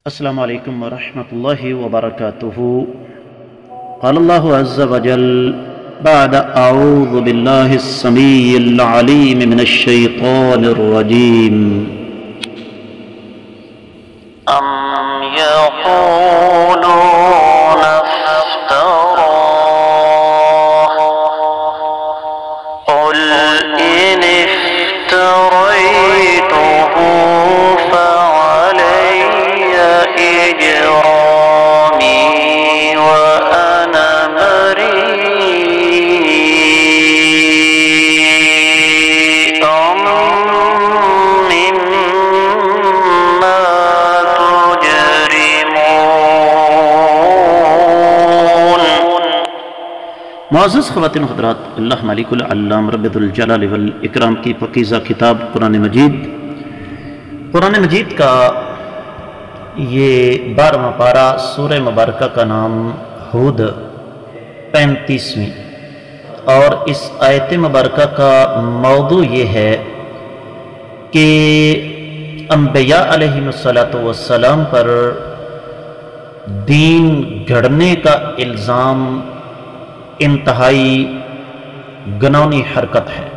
السلام علیکم ورحمۃ اللہ وبرکاتہ۔ قال اللہ عز وجل بعد اعوذ باللہ السمیع العلیم من الشیطان الرجیم ام یقولون افتراه قل ان افتریته معزز خواتین و حضرات، اللہ مالک العلام رب الجلال والاکرام کی پاکیزہ کتاب قرآن مجید کا یہ 12واں پارہ سورہ مبارکہ کا نام ہود 35ویں، اور اس آیت مبارکہ کا موضوع یہ ہے کہ انبیاء علیہم السلام پر دین گھڑنے کا الزام انتہائی گناؤنی حرکت ہے۔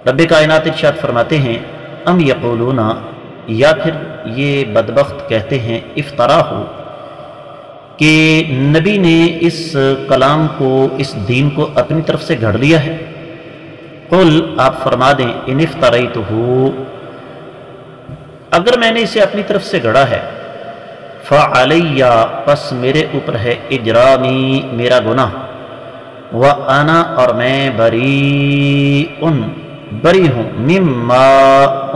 رب کائنات ارشاد فرماتے ہیں ام یقولون، یا پھر یہ بدبخت کہتے ہیں، افطراہ، کہ نبی نے اس کلام کو، اس دین کو اپنی طرف سے گھڑ لیا ہے۔ قل، آپ فرما دیں، ان افتریتہ، اگر میں نے اسے اپنی طرف سے گھڑا ہے، فعلی، پس میرے اوپر ہے، اجرامی، میرا گناہ، وانا، اور میں بری ہوں، مما،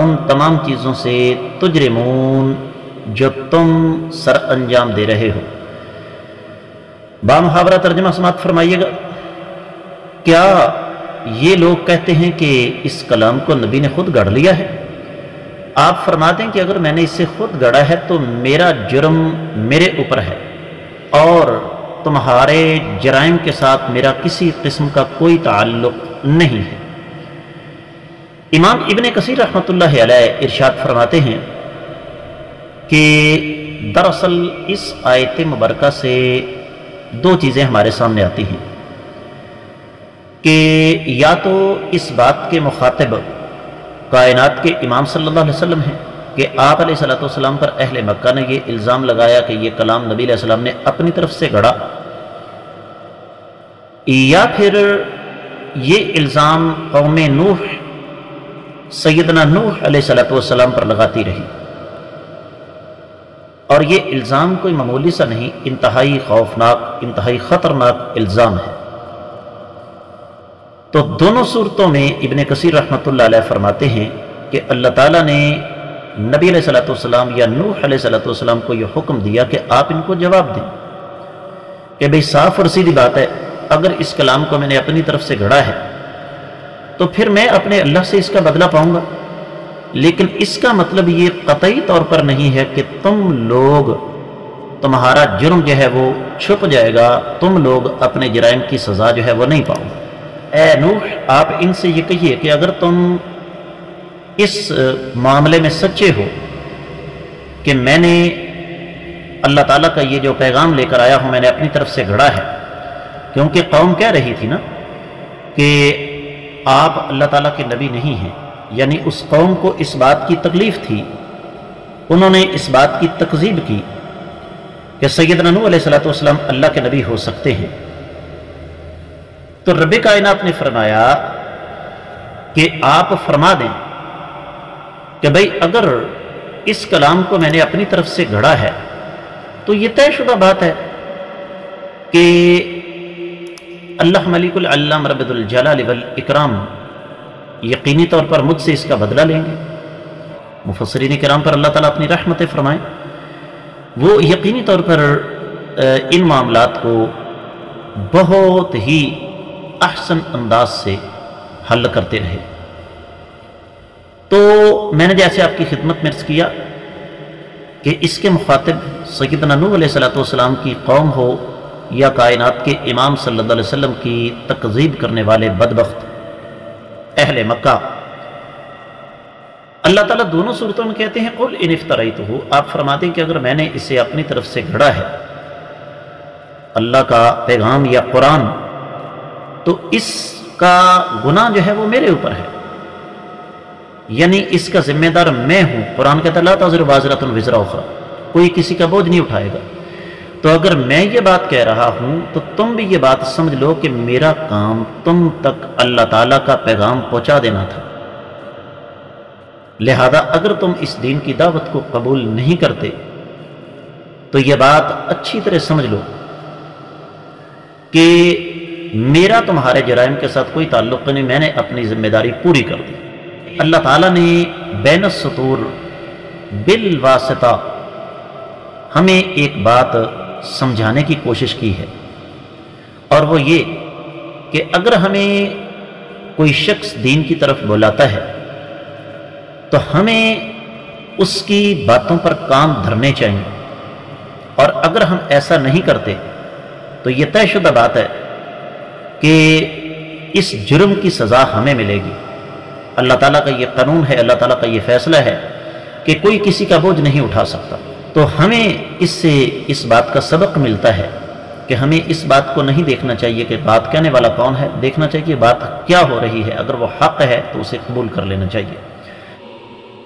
ان تمام چیزوں سے، تجرمون، جو تم سر انجام دے رہے ہو۔ بامحاورہ ترجمہ سماعت فرمائیے گا۔ کیا یہ لوگ کہتے ہیں کہ اس کلام کو نبی نے خود گھڑ لیا ہے؟ آپ فرما دیں کہ اگر میں نے اسے خود گڑھا ہے تو میرا جرم میرے اوپر ہے، اور تمہارے جرائم کے ساتھ میرا کسی قسم کا کوئی تعلق نہیں ہے۔ امام ابن کثیر رحمۃ اللہ علیہ ارشاد فرماتے ہیں کہ دراصل اس آیت مبارکہ سے دو چیزیں ہمارے سامنے آتی ہیں کہ یا تو اس بات کے مخاطب کائنات کے امام صلی اللہ علیہ وسلم ہیں کہ آپ علیہ السلام پر اہل مکہ نے یہ الزام لگایا کہ یہ کلام نبی علیہ السلام نے اپنی طرف سے گھڑا، یا پھر یہ الزام قوم نوح، سیدنا نوح علیہ السلام پر لگاتی رہی، اور یہ الزام کوئی معمولی سا نہیں، انتہائی خوفناک، انتہائی خطرناک الزام ہے۔ تو دونوں صورتوں میں ابن کثیر رحمۃ اللہ علیہ فرماتے ہیں کہ اللہ تعالیٰ نے نبی علیہ السلام یا نوح علیہ السلام کو یہ حکم دیا کہ آپ ان کو جواب دیں کہ بھئی صاف اور سیدھی بات ہے، اگر اس کلام کو میں نے اپنی طرف سے گھڑا ہے تو پھر میں اپنے اللہ سے اس کا بدلہ پاؤں گا، لیکن اس کا مطلب یہ قطعی طور پر نہیں ہے کہ تمہارا جرم جو ہے وہ چھپ جائے گا، تم لوگ اپنے جرائم کی سزا جو ہے وہ نہیں پاؤ گے۔ اے نوح، آپ ان سے یہ کہیے کہ اگر تم اس معاملے میں سچے ہو کہ میں نے اللہ تعالیٰ کا یہ جو پیغام لے کر آیا ہوں میں نے اپنی طرف سے گھڑا ہے، کیونکہ قوم کہہ رہی تھی نا کہ آپ اللہ تعالیٰ کے نبی نہیں ہیں، یعنی اس قوم کو اس بات کی تکلیف تھی، انہوں نے اس بات کی تکذیب کی کہ سیدنا نوح علیہ السلام اللہ کے نبی ہو سکتے ہیں۔ تو رب کائنات نے فرمایا کہ آپ فرما دیں کہ بھئی اگر اس کلام کو میں نے اپنی طرف سے گھڑا ہے تو یہ طے شدہ بات ہے کہ اللہ ملک العلام رب الجلال والاکرام یقینی طور پر مجھ سے اس کا بدلہ لیں گے۔ مفسرین کرام پر اللہ تعالیٰ اپنی رحمتیں فرمائیں، وہ یقینی طور پر ان معاملات کو بہت ہی احسن انداز سے حل کرتے رہے۔ تو میں نے جیسے آپ کی خدمت میں عرض کیا کہ اس کے مخاطب سیدنا نوح علیہ السلام کی قوم ہو یا کائنات کے امام صلی اللہ علیہ وسلم کی تکذیب کرنے والے بدبخت اہل مکہ، اللہ تعالیٰ دونوں صورتوں میں کہتے ہیں قل ان افتریتہ، آپ فرما دیں کہ اگر میں نے اسے اپنی طرف سے گھڑا ہے اللہ کا پیغام یا قرآن، تو اس کا گناہ جو ہے وہ میرے اوپر ہے، یعنی اس کا ذمہ دار میں ہوں۔ قرآن کہتا ہے لا تزر وازرۃ وزر اخری، کوئی کسی کا بوجھ نہیں اٹھائے گا۔ تو اگر میں یہ بات کہہ رہا ہوں تو تم بھی یہ بات سمجھ لو کہ میرا کام تم تک اللہ تعالیٰ کا پیغام پہنچا دینا تھا، لہذا اگر تم اس دین کی دعوت کو قبول نہیں کرتے تو یہ بات اچھی طرح سمجھ لو کہ میرا تمہارے جرائم کے ساتھ کوئی تعلق نہیں، میں نے اپنی ذمہ داری پوری کر دی۔ اللہ تعالیٰ نے بین السطور بالواسطہ ہمیں ایک بات سمجھانے کی کوشش کی ہے، اور وہ یہ کہ اگر ہمیں کوئی شخص دین کی طرف بلاتا ہے تو ہمیں اس کی باتوں پر کان دھرنے چاہیے، اور اگر ہم ایسا نہیں کرتے تو یہ طے شدہ بات ہے کہ اس جرم کی سزا ہمیں ملے گی۔ اللہ تعالیٰ کا یہ قانون ہے، اللہ تعالیٰ کا یہ فیصلہ ہے کہ کوئی کسی کا بوجھ نہیں اٹھا سکتا۔ تو ہمیں اس سے اس بات کا سبق ملتا ہے کہ ہمیں اس بات کو نہیں دیکھنا چاہیے کہ بات کہنے والا کون ہے، دیکھنا چاہیے کہ بات کیا ہو رہی ہے، اگر وہ حق ہے تو اسے قبول کر لینا چاہیے۔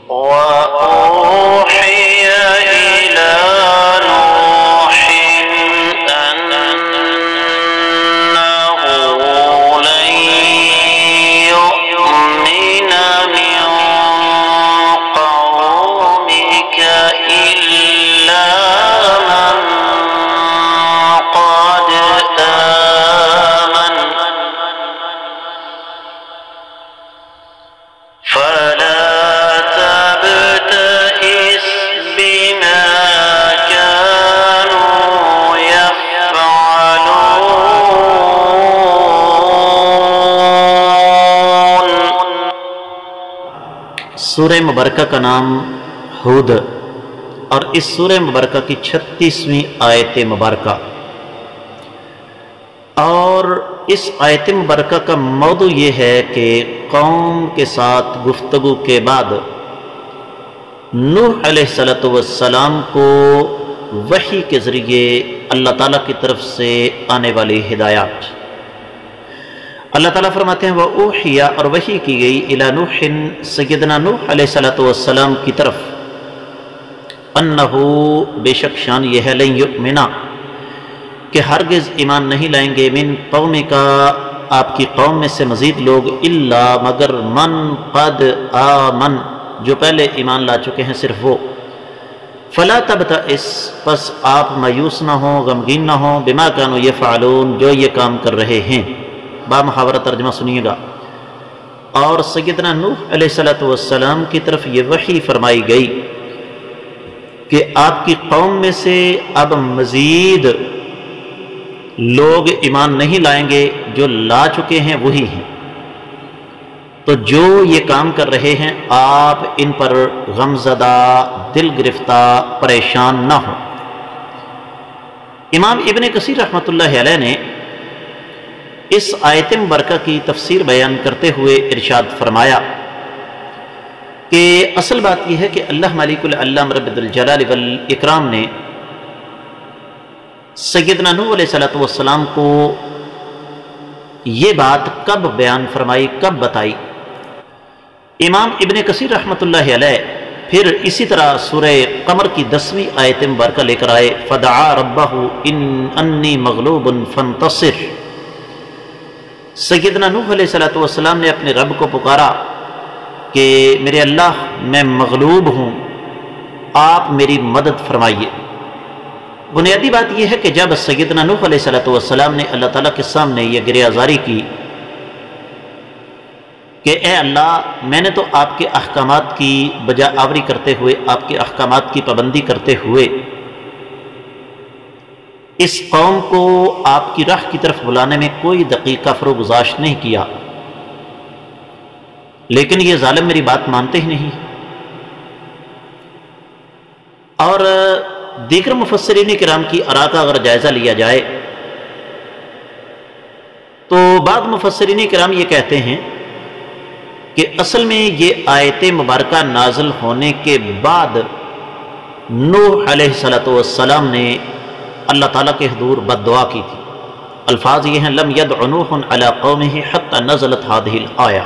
وَأُوحِيَ إِلَى نُوحٍ أَنَّهُ لَن يُؤْمِنَ مِن قَوْمِكَ إِلَّا مَن قَدْ آمَنَ فَلَا تَبْتَئِسْ بِمَا كَانُوا يَفْعَلُونَ۔ سورہ مبارکہ کا نام ہود، اور اس سورہ مبارکہ کی 36ویں آیت مبارکہ، اور اس آیت مبارکہ کا موضوع یہ ہے کہ قوم کے ساتھ گفتگو کے بعد نوح علیہ السلام کو وحی کے ذریعے اللہ تعالیٰ کی طرف سے آنے والی ہدایات۔ اللہ تعالیٰ فرماتے ہیں وَأُوحِيَ، اور وحی کی گئی الی نوح، سیدنا نوح علیہ السلام کی طرف، انہو، بے شک شان یہ ہے، لن یؤمنا، کہ ہرگز ایمان نہیں لائیں گے، من قومی کا، آپ کی قوم میں سے مزید لوگ، الا، مگر، من قد آمن، جو پہلے ایمان لا چکے ہیں، صرف وہ۔ فلا تبتئس، پس آپ مایوس نہ ہوں، غمگین نہ ہوں، بما کانوا یفعلون، جو یہ کام کر رہے ہیں۔ با محاورہ ترجمہ سنیے گا۔ اور سیدنا نوح علیہ السلام کی طرف یہ وحی فرمائی گئی کہ آپ کی قوم میں سے اب مزید لوگ ایمان نہیں لائیں گے، جو لا چکے ہیں وہی ہیں۔ تو جو یہ کام کر رہے ہیں آپ ان پر غم زدہ، دل گرفتہ، پریشان نہ ہو۔ امام ابن کثیر رحمۃ اللہ علیہ نے اس آیت مبارکہ کی تفسیر بیان کرتے ہوئے ارشاد فرمایا کہ اصل بات یہ ہے کہ اللہ مالک العلام رب الجلال والاکرام نے سیدنا نوح علیہ السلام کو یہ بات کب بیان فرمائی، کب بتائی۔ امام ابن کثیر رحمۃ اللہ علیہ پھر اسی طرح سورہ قمر کی 10ویں آیت مبارکہ لے کر آئے، فدعا ربہ انی مغلوب فانتصر۔ سیدنا نوح علیہ السلام نے اپنے رب کو پکارا کہ میرے اللہ، میں مغلوب ہوں، آپ میری مدد فرمائیے۔ بنیادی بات یہ ہے کہ جب سیدنا نوح علیہ السلام نے اللہ تعالیٰ کے سامنے یہ گریہ زاری کی کہ اے اللہ، میں نے تو آپ کے احکامات کی بجا آوری کرتے ہوئے، آپ کے احکامات کی پابندی کرتے ہوئے اس قوم کو آپ کی راہ کی طرف بلانے میں کوئی دقیقہ فروگزاشت نہیں کیا، لیکن یہ ظالم میری بات مانتے ہی نہیں۔ اور دیگر مفسرین کرام کی آراء کا اگر جائزہ لیا جائے تو بعض مفسرین کرام یہ کہتے ہیں کہ اصل میں یہ آیت مبارکہ نازل ہونے کے بعد نوح علیہ السلام نے اللہ تعالیٰ کے حضور بد دعا کی تھی. الفاظ یہ ہیں لم يدع نوح على قومه حتى نزلت هذه الآية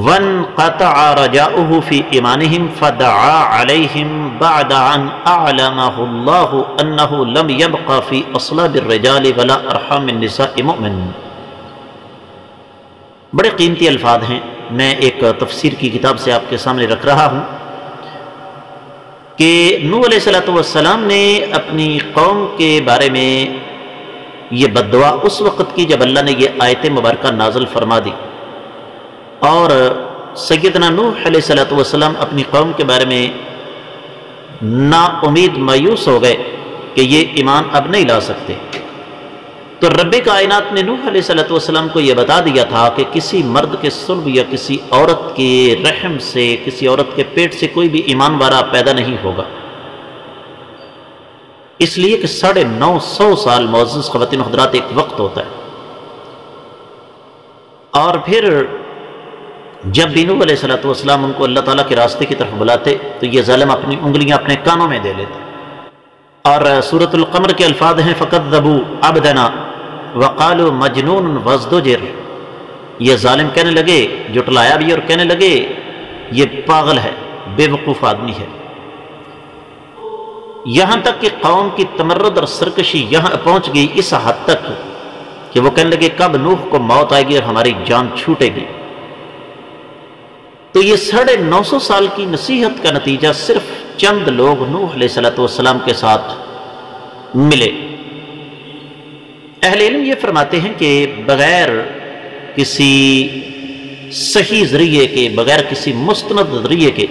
وانقطع رجاؤه في إيمانهم فدعا عليهم بعد أن أعلمه الله أنه لم يبقى في أصلاب الرجال ولا أرحام النساء مؤمن. بڑے قیمتی الفاظ ہیں، میں ایک تفسیر کی کتاب سے آپ کے سامنے رکھ رہا ہوں کہ نوح علیہ السلام نے اپنی قوم کے بارے میں یہ بد دعا اس وقت کی جب اللہ نے یہ آیت مبارکہ نازل فرما دی، اور سیدنا نوح علیہ السلام اپنی قوم کے بارے میں نا امید مایوس ہو گئے کہ یہ ایمان اب نہیں لا سکتے. تو رب کائنات نے نوح علیہ السلام کو یہ بتا دیا تھا کہ کسی مرد کے صلب یا کسی عورت کے رحم سے، کسی عورت کے پیٹ سے کوئی بھی ایمان والا پیدا نہیں ہوگا، اس لیے کہ 950 سال معزز خواتین حضرات ایک وقت ہوتا ہے. اور پھر جب بھی نوح علیہ السلام ان کو اللہ تعالیٰ کے راستے کی طرف بلاتے تو یہ ظالم اپنی انگلیاں اپنے کانوں میں دے لیتے. اور سورۃ القمر کے الفاظ ہیں فَكَذَّبُوا عَبْدَنَا وَقَالُوا مَجْنُونٌ وَازْدُجِرَ. یہ ظالم کہنے لگے، جھٹلایا بھی اور کہنے لگے یہ پاگل ہے، بے وقوف آدمی ہے. یہاں تک کہ قوم کی تمرد اور سرکشی یہاں پہنچ گئی اس حد تک کہ وہ کہنے لگے کب نوح کو موت آئے گی اور ہماری جان چھوٹے گی. تو یہ 950 سال کی نصیحت کا نتیجہ صرف چند لوگ نوح علیہ السلام کے ساتھ ملے. اہل علم یہ فرماتے ہیں کہ بغیر کسی صحیح ذریعے کے، بغیر کسی مستند ذریعے کے،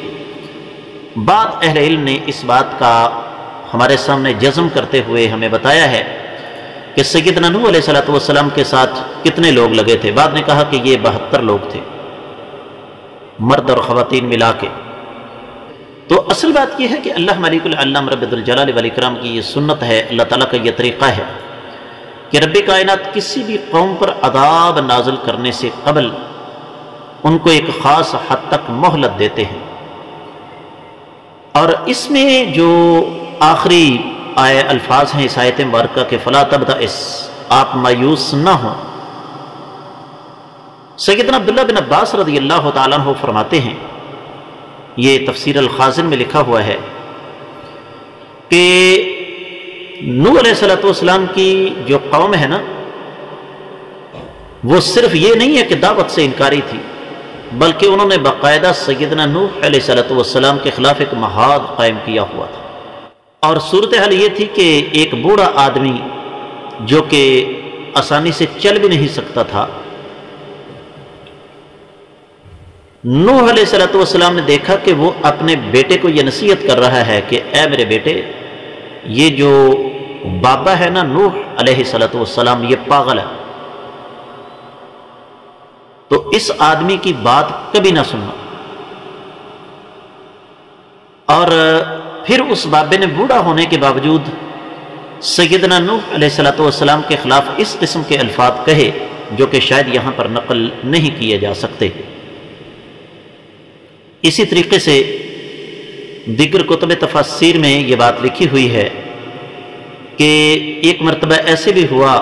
بعض اہل علم نے اس بات کا ہمارے سامنے جزم کرتے ہوئے ہمیں بتایا ہے کہ سیدنا نوح علیہ السلام کے ساتھ کتنے لوگ لگے تھے. بعد نے کہا کہ یہ 72 لوگ تھے، مرد اور خواتین ملا کے. تو اصل بات یہ ہے کہ اللہ ملک العلام رب الجلال والاکرام کی یہ سنت ہے، اللہ تعالیٰ کا یہ طریقہ ہے کہ رب کائنات کسی بھی قوم پر عذاب نازل کرنے سے قبل ان کو ایک خاص حد تک مہلت دیتے ہیں. اور اس میں جو آخری الفاظ ہیں اس آیت مبارکہ کے فلا تبتئس، آپ مایوس نہ ہوں. سیدنا عبداللہ بن عباس رضی اللہ تعالیٰ عنہ فرماتے ہیں، یہ تفسیر الخازن میں لکھا ہوا ہے کہ نوح علیہ السلام کی جو قوم ہے نا، وہ صرف یہ نہیں ہے کہ دعوت سے انکاری تھی، بلکہ انہوں نے باقاعدہ سیدنا نوح علیہ السلام کے خلاف ایک محاذ قائم کیا ہوا تھا. اور صورتحال یہ تھی کہ ایک بوڑھا آدمی جو کہ آسانی سے چل بھی نہیں سکتا تھا، نوح علیہ السلام نے دیکھا کہ وہ اپنے بیٹے کو یہ نصیحت کر رہا ہے کہ اے میرے بیٹے، یہ جو بابا ہے نا نوح علیہ السلام، یہ پاگل ہے، تو اس آدمی کی بات کبھی نہ سننا. اور پھر اس بابے نے بوڑھا ہونے کے باوجود سیدنا نوح علیہ السلام کے خلاف اس قسم کے الفاظ کہے جو کہ شاید یہاں پر نقل نہیں کیے جا سکتے. اسی طریقے سے دیگر کتب تفاسیر میں یہ بات لکھی ہوئی ہے کہ ایک مرتبہ ایسے بھی ہوا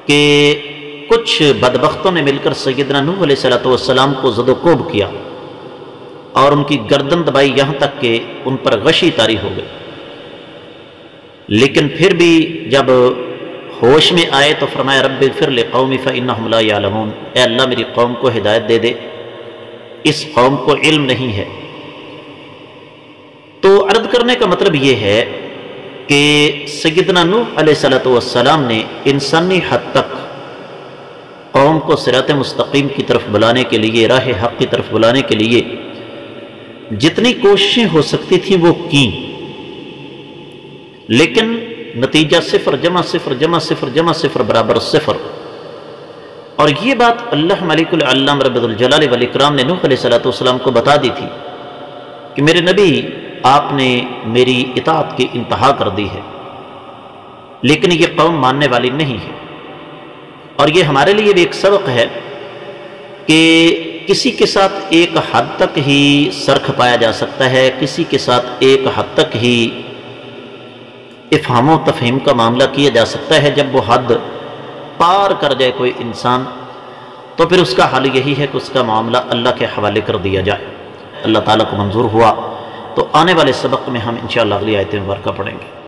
کہ کچھ بدبختوں نے مل کر سیدنا نوح علیہ السلام کو زد و کوب کیا اور ان کی گردن دبائی یہاں تک کہ ان پر غشی طاری ہو گئی. لیکن پھر بھی جب ہوش میں آئے تو فرمایا رب اغفر لقومی فإنہم لا یعلمون، اے اللہ میری قوم کو ہدایت دے دے، اس قوم کو علم نہیں ہے. تو عرض کرنے کا مطلب یہ ہے کہ سیدنا نوح علیہ السلام نے انسانی حد تک قوم کو صراط مستقیم کی طرف بلانے کے لیے، راہ حق کی طرف بلانے کے لیے جتنی کوششیں ہو سکتی تھیں وہ کی، لیکن نتیجہ 0 جمع 0 جمع 0 جمع 0 برابر 0. اور یہ بات اللہ ملک العلام رب الجلال والاکرام نے نوح علیہ السلام کو بتا دی تھی کہ میرے نبی آپ نے میری اطاعت کی انتہا کر دی ہے، لیکن یہ قوم ماننے والی نہیں ہے. اور یہ ہمارے لیے بھی ایک سبق ہے کہ کسی کے ساتھ ایک حد تک ہی سر کھپایا جا سکتا ہے، کسی کے ساتھ ایک حد تک ہی افہام و تفہیم کا معاملہ کیا جا سکتا ہے۔ جب وہ حد پار کر جائے کوئی انسان تو پھر اس کا حل یہی ہے کہ اس کا معاملہ اللہ کے حوالے کر دیا جائے۔ اللہ تعالیٰ کو منظور ہوا تو آنے والے سبق میں ہم انشاءاللہ اگلی آیت مبارکہ پڑھیں گے۔